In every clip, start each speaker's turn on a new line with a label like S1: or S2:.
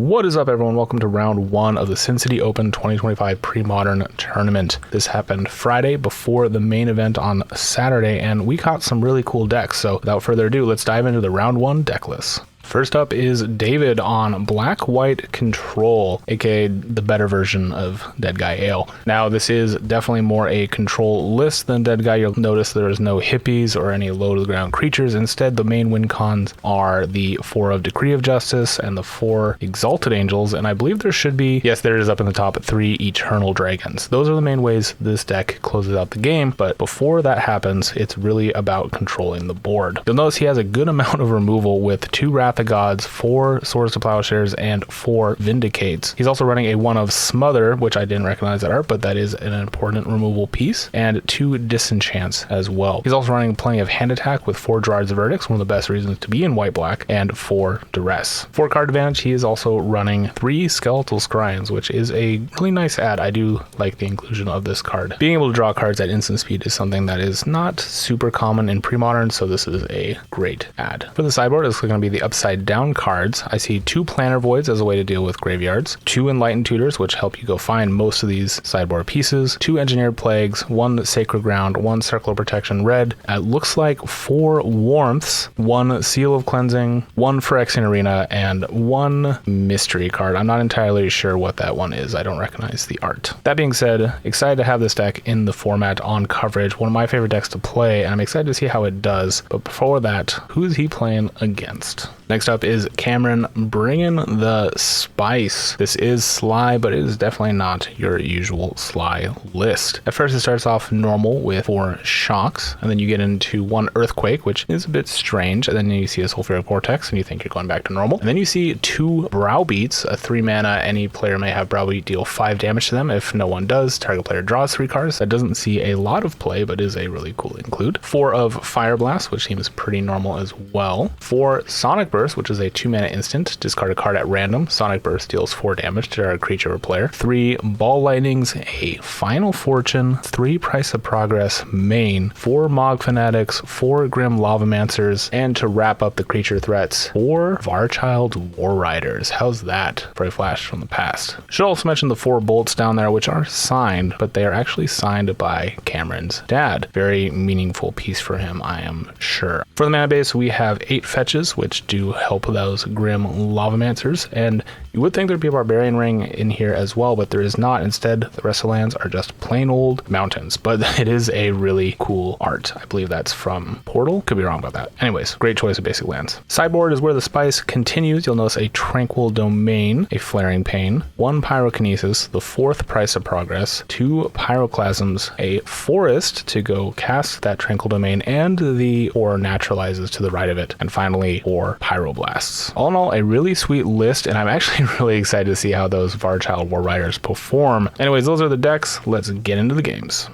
S1: What is up, everyone? Welcome to round one of the Sin City Open 2025 Premodern tournament. This happened Friday before the main event on Saturday, and we caught some really cool decks. So without further ado, let's dive into the round one deck list. First up is David on Black-White Control, aka the better version of Dead Guy Ale. Now, this is definitely more a control list than Dead Guy. You'll notice there is no hippies or any low-to-the-ground creatures. Instead, the main win cons are the 4 of Decree of Justice and the 4 Exalted Angels, and I believe there should be, yes, there is up in the top, 3 Eternal Dragons. Those are the main ways this deck closes out the game, but before that happens, it's really about controlling the board. You'll notice he has a good amount of removal with 2 Wrath of Gods, 4 Swords to Plowshares, and 4 Vindicates. He's also running a 1 of Smother, which I didn't recognize that art, but that is an important removal piece, and 2 Disenchants as well. He's also running plenty of Hand Attack with 4 Gerard's Verdicts, one of the best reasons to be in white-black, and 4 Duress. For card advantage, he is also running 3 Skeletal Scryings, which is a really nice add. I do like the inclusion of this card. Being able to draw cards at instant speed is something that is not super common in Premodern, so this is a great add. For the sideboard, it's going to be the Upside Down cards. I see 2 Planner Voids as a way to deal with graveyards, 2 Enlightened Tutors, which help you go find most of these sideboard pieces, 2 Engineered Plagues, 1 Sacred Ground, 1 Circle of Protection red. It looks like 4 Warmths, 1 Seal of Cleansing, 1 Phyrexian Arena, and 1 Mystery card. I'm not entirely sure what that one is. I don't recognize the art. That being said, excited to have this deck in the format on coverage. One of my favorite decks to play, and I'm excited to see how it does. But before that, who is he playing against? Next up is Cameron bringing the spice. This is Sligh, but it is definitely not your usual Sligh list. At first, it starts off normal with 4 Shocks, and then you get into 1 Earthquake, which is a bit strange, and then you see a Sulfuric Vortex, and you think you're going back to normal. And then you see 2 Browbeats, a 3 mana. Any player may have Browbeat deal 5 damage to them. If no one does, target player draws 3 cards. That doesn't see a lot of play, but is a really cool include. 4 of Fire Blast, which seems pretty normal as well. 4 Sonic Burst, which is a 2 mana instant. Discard a card at random. Sonic Burst deals 4 damage to a creature or player. 3 Ball Lightnings, a Final Fortune, 3 Price of Progress main, 4 Mog Fanatics, 4 Grim Lavamancers, and to wrap up the creature threats, 4 Varchild War Riders. How's that for a flash from the past? Should also mention the 4 Bolts down there, which are signed, but they are actually signed by Cameron's dad. Very meaningful piece for him, I am sure. For the mana base, we have 8 fetches, which do help those Grim Lavamancers, and you would think there'd be a Barbarian Ring in here as well, but there is not. Instead, the rest of the lands are just plain old mountains, but it is a really cool art. I believe that's from Portal. Could be wrong about that. Anyways, great choice of basic lands. Sideboard is where the spice continues. You'll notice a Tranquil Domain, a Flaring Pain, 1 Pyrokinesis, the 4th Price of Progress, 2 Pyroclasms, a Forest to go cast that Tranquil Domain, and the 4 Naturalizes to the right of it, and finally 4 Pyroblasts. All in all, a really sweet list, and I'm actually really excited to see how those Varchild War Riders perform. Anyways, those are the decks. Let's get into the games.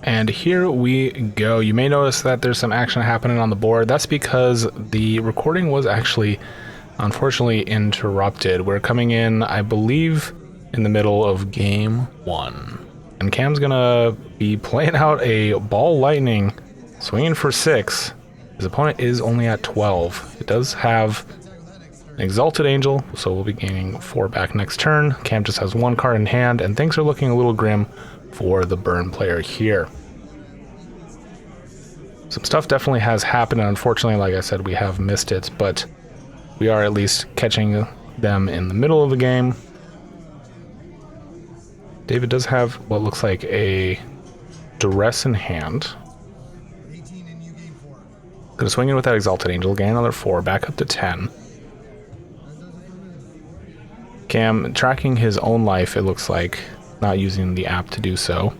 S1: And here we go. You may notice that there's some action happening on the board. That's because the recording was actually, unfortunately, interrupted. We're coming in, I believe, in the middle of game 1. And Cam's gonna be playing out a Ball Lightning, swinging for 6. His opponent is only at 12. It does have an Exalted Angel, so we'll be gaining 4 back next turn. Cam just has 1 card in hand, and things are looking a little grim for the burn player here. Some stuff definitely has happened, and unfortunately, like I said, we have missed it, but we are at least catching them in the middle of the game. David does have what looks like a Duress in hand. Gonna swing in with that Exalted Angel, gain another 4, back up to 10. Cam tracking his own life, it looks like, not using the app to do so,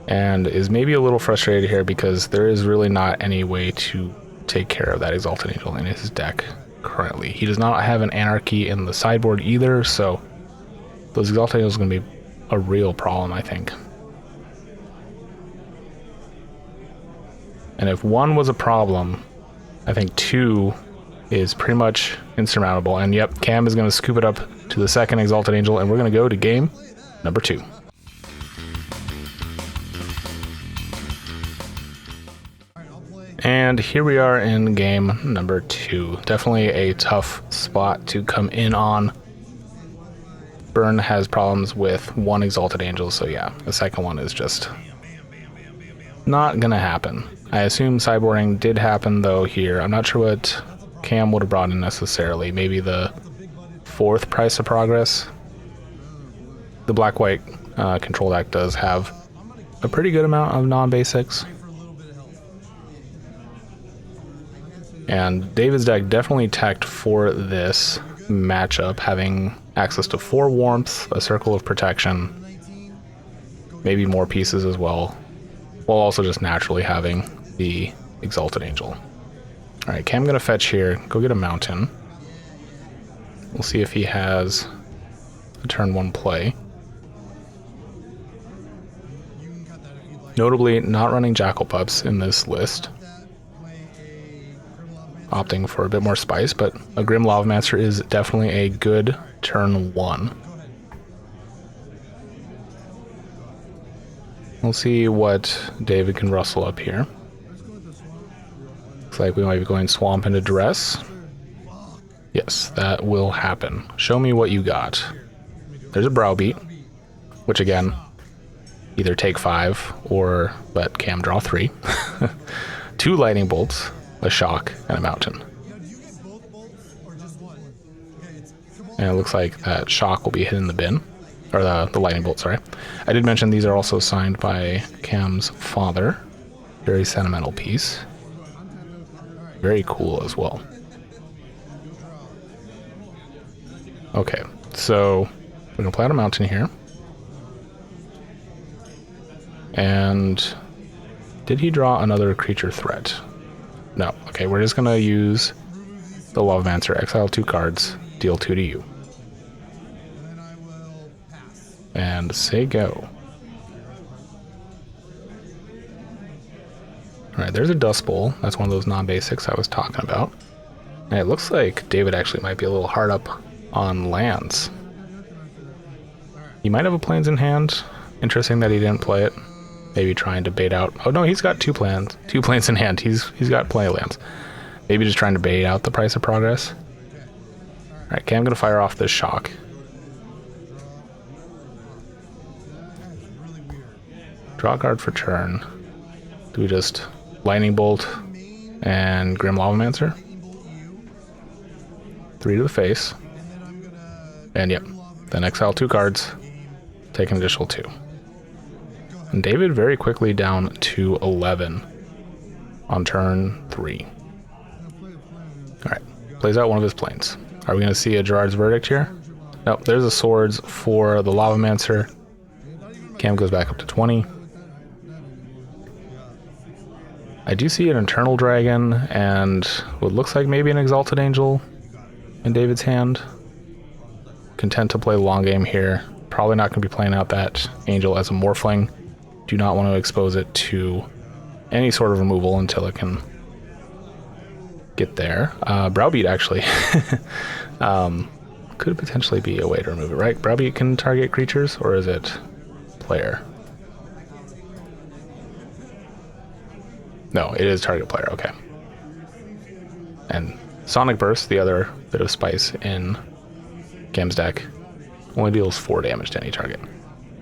S1: and is maybe a little frustrated here because there is really not any way to take care of that Exalted Angel in his deck currently. He does not have an Anarchy in the sideboard either, so those Exalted Angels are going to be a real problem, I think. And if 1 was a problem, I think 2 is pretty much insurmountable. And yep, Cam is going to scoop it up to the 2nd Exalted Angel, and we're going to go to game number 2. And here we are in game number 2. Definitely a tough spot to come in on. Burn has problems with one Exalted Angel, so yeah, the second one is just not gonna happen. I assume sideboarding did happen though here. I'm not sure what Cam would have brought in necessarily. Maybe the 4th Price of Progress. The black-white control deck does have a pretty good amount of non-basics. And David's deck definitely teched for this matchup, having access to 4 warmth, a circle of protection, maybe more pieces as well, while also just naturally having the Exalted Angel. Alright, Cam gonna fetch here, go get a mountain. We'll see if he has a turn 1 play. Notably, not running Jackal Pups in this list. Opting for a bit more spice, but a Grim Lavamancer is definitely a good turn 1. We'll see what David can rustle up here. Looks like we might be going Swamp into Duress. Yes, that will happen. Show me what you got. There's a Browbeat, which again, either take 5 or let Cam draw 3. 2 Lightning Bolts, a Shock, and a Mountain. And it looks like that Shock will be hit in the bin. Or the Lightning Bolt, sorry. I did mention these are also signed by Cam's father. Very sentimental piece. Very cool as well. Okay, so we're going to play on a mountain here. And did he draw another creature threat? No. Okay, we're just going to use the Lavamancer, exile 2 cards, deal 2 to you. And say go. Alright, there's a Dust Bowl. That's one of those non-basics I was talking about. And it looks like David actually might be a little hard up on lands. He might have a Plains in hand. Interesting that he didn't play it. Maybe trying to bait out... Oh no, he's got 2 Plains in hand. He's got plenty of lands. Maybe just trying to bait out the Price of Progress. Alright, okay, I'm going to fire off this Shock. Draw a card for turn. Do we just Lightning Bolt and Grim Lavamancer? 3 to the face. And yep, then exile 2 cards, take an additional 2. And David very quickly down to 11 on turn 3. Alright, plays out one of his planes. Are we going to see a Gerard's Verdict here? Nope, there's the swords for the Lavamancer. Cam goes back up to 20. I do see an Eternal Dragon and what looks like maybe an Exalted Angel in David's hand. Content to play the long game here. Probably not going to be playing out that Angel as a Morphling. Do not want to expose it to any sort of removal until it can get there. Browbeat actually could potentially be a way to remove it, right? Browbeat can target creatures, or is it player? No, it is target player, okay. And Sonic Burst, the other bit of spice in Cam's deck, only deals 4 damage to any target.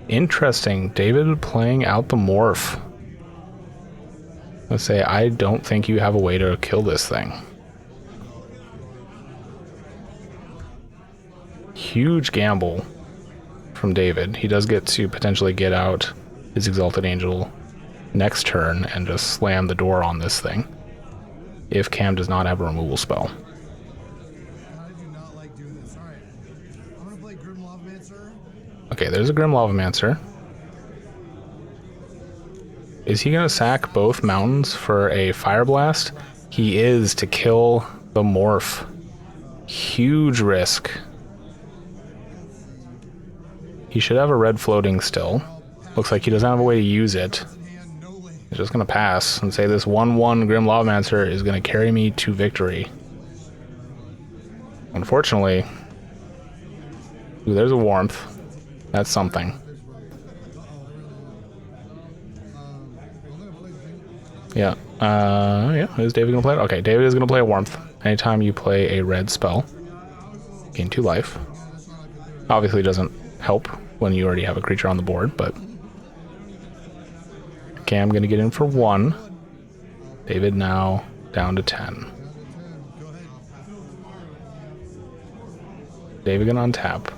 S1: Interesting, David playing out the Morph. Let's say, I don't think you have a way to kill this thing. Huge gamble from David. He does get to potentially get out his Exalted Angel next turn and just slam the door on this thing if Cam does not have a removal spell. Okay, there's a Grim Lavamancer. Is he going to sack both mountains for a Fire Blast? He is, to kill the Morph. Huge risk. He should have a red floating still. Looks like he doesn't have a way to use it. He's just going to pass and say this 1/1 Grim Lavamancer is going to carry me to victory. Unfortunately, ooh, there's a Warmth. That's something. Yeah, Yeah, is David gonna play it? Okay, David is gonna play a Warmth. Anytime you play a red spell, gain 2 life. Obviously doesn't help when you already have a creature on the board, but... Okay, I'm gonna get in for 1. David now down to 10. David gonna untap.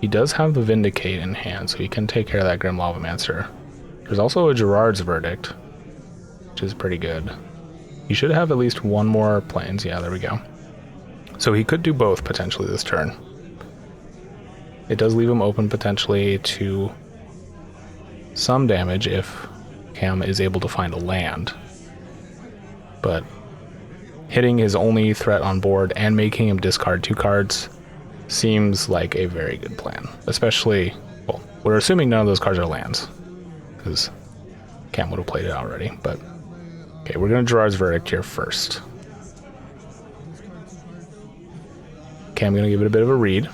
S1: He does have the Vindicate in hand, so he can take care of that Grim Lavamancer. There's also a Gerard's Verdict, which is pretty good. He should have at least 1 more planes. Yeah, there we go. So he could do both potentially this turn. It does leave him open potentially to some damage if Cam is able to find a land. But hitting his only threat on board and making him discard 2 cards seems like a very good plan. Especially, well, we're assuming none of those cards are lands, because Cam would have played it already. But okay, we're going to Gerard's Verdict here first. Okay, I'm going to give it a bit of a read.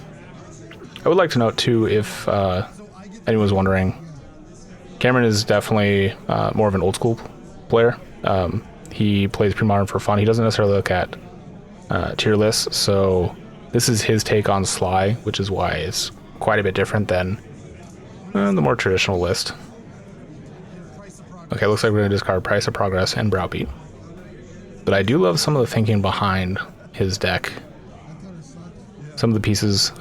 S1: I would like to note too, if anyone's wondering, Cameron is definitely more of an old school player. He plays Premodern for fun. He doesn't necessarily look at tier lists, so this is his take on Sligh, which is why it's quite a bit different than the more traditional list. Okay, looks like we're going to discard Price of Progress and Browbeat. But I do love some of the thinking behind his deck. Some of the pieces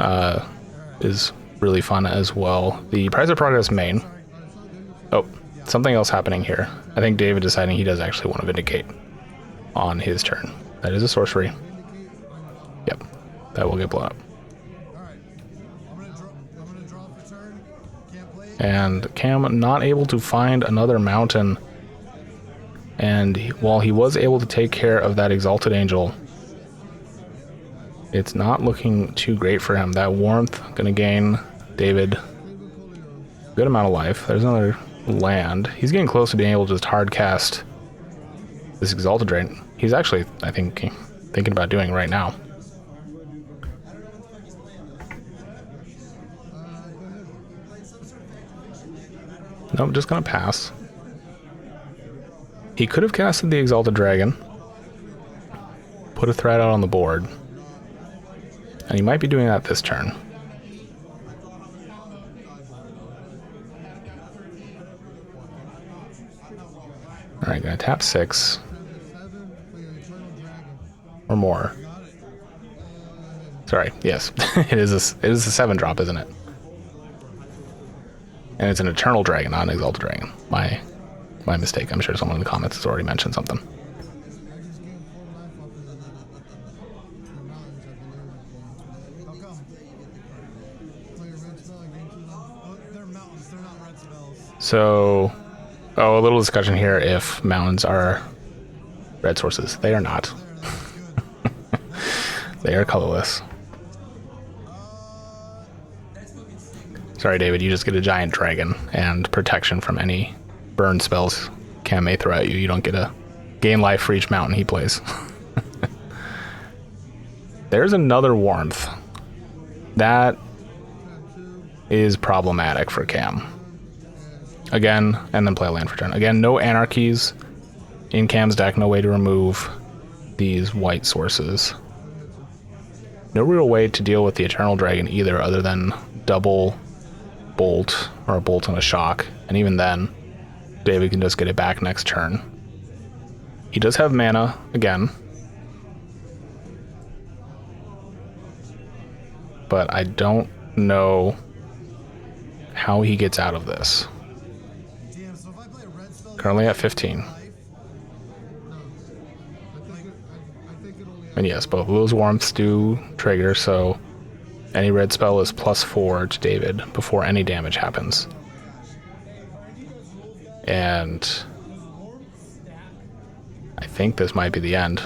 S1: is really fun as well. The Price of Progress main. Oh, something else happening here. I think David deciding he does actually want to Vindicate on his turn. That is a sorcery. Yep, that will get blown up. And Cam not able to find another mountain. And while he was able to take care of that Exalted Angel, it's not looking too great for him. That Warmth gonna gain David a good amount of life. There's another land. He's getting close to being able to just hard cast this Exalted Dragon. He's actually, I think, thinking about doing it right now. Nope, just gonna pass. He could have casted the Exalted Dragon, put a threat out on the board, and he might be doing that this turn. Alright, gonna tap 6. Or more. Sorry, yes. it is a 7-drop, isn't it? And it's an Eternal Dragon, not an Exalted Dragon. My mistake. I'm sure someone in the comments has already mentioned something. So, a little discussion here if mountains are red sources. They are not. They are colorless. Sorry, David, you just get a giant dragon and protection from any burn spells Cam may throw at you. You don't get a gain life for each mountain he plays. There's another Warmth. That is problematic for Cam. Again, and then play a land for turn. Again, no anarchies in Cam's deck. No way to remove these white sources. No real way to deal with the Eternal Dragon either, other than double bolt or a bolt and a shock. And even then, David can just get it back next turn. He does have mana again, but I don't know how he gets out of this. Currently at 15. And yes, both of those Warmths do trigger, so any red spell is +4 to David before any damage happens. And I think this might be the end.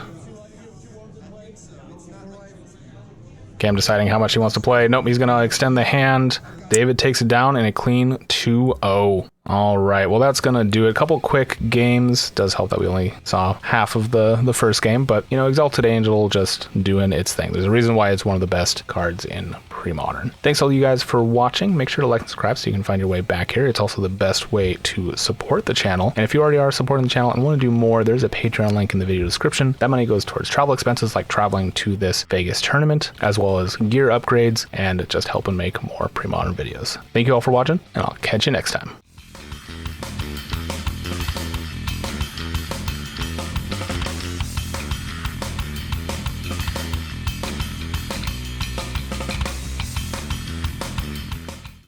S1: Cam deciding how much he wants to play. Nope, he's going to extend the hand. David takes it down in a clean 2-0. All right, well, that's going to do it. A couple quick games. Does help that we only saw half of the first game, but, you know, Exalted Angel just doing its thing. There's a reason why it's one of the best cards in Premodern. Thanks all you guys for watching. Make sure to like and subscribe so you can find your way back here. It's also the best way to support the channel. And if you already are supporting the channel and want to do more, there's a Patreon link in the video description. That money goes towards travel expenses like traveling to this Vegas tournament, as well as gear upgrades and just helping make more Premodern videos. Thank you all for watching, and I'll catch you next time.